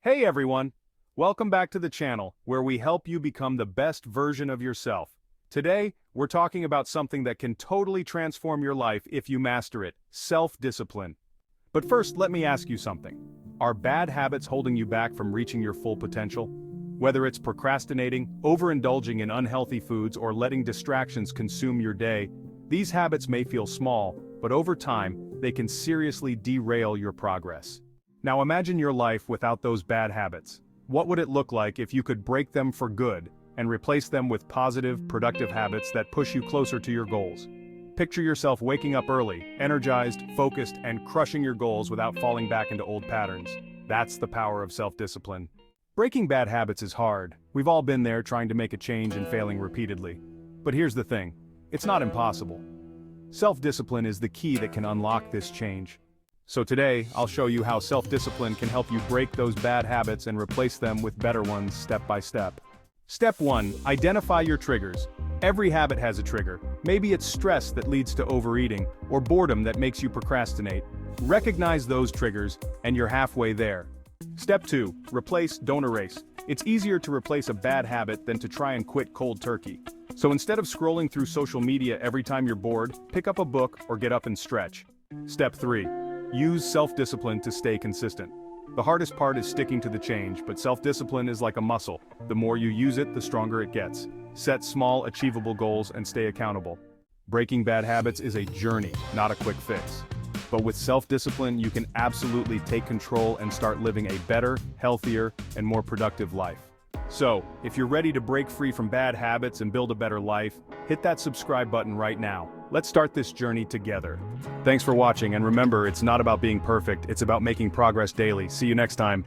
Hey everyone! Welcome back to the channel, where we help you become the best version of yourself. Today, we're talking about something that can totally transform your life if you master it: self-discipline. But first, let me ask you something. Are bad habits holding you back from reaching your full potential? Whether it's procrastinating, overindulging in unhealthy foods, or letting distractions consume your day, these habits may feel small, but over time, they can seriously derail your progress. Now imagine your life without those bad habits. What would it look like if you could break them for good and replace them with positive, productive habits that push you closer to your goals? Picture yourself waking up early, energized, focused, and crushing your goals without falling back into old patterns. That's the power of self-discipline. Breaking bad habits is hard. We've all been there trying to make a change and failing repeatedly. But here's the thing: it's not impossible. Self-discipline is the key that can unlock this change. So today, I'll show you how self-discipline can help you break those bad habits and replace them with better ones step by step. Step 1. Identify your triggers. Every habit has a trigger. Maybe it's stress that leads to overeating, or boredom that makes you procrastinate. Recognize those triggers, and you're halfway there. Step 2. Replace, don't erase. It's easier to replace a bad habit than to try and quit cold turkey. So instead of scrolling through social media every time you're bored, pick up a book or get up and stretch. Step 3. Use self-discipline to stay consistent. The hardest part is sticking to the change, but self-discipline is like a muscle. The more you use it, the stronger it gets. Set small, achievable goals and stay accountable. Breaking bad habits is a journey, not a quick fix. But with self-discipline, you can absolutely take control and start living a better, healthier, and more productive life. So, if you're ready to break free from bad habits and build a better life, hit that subscribe button right now. Let's start this journey together. Thanks for watching, and remember, it's not about being perfect, it's about making progress daily. See you next time.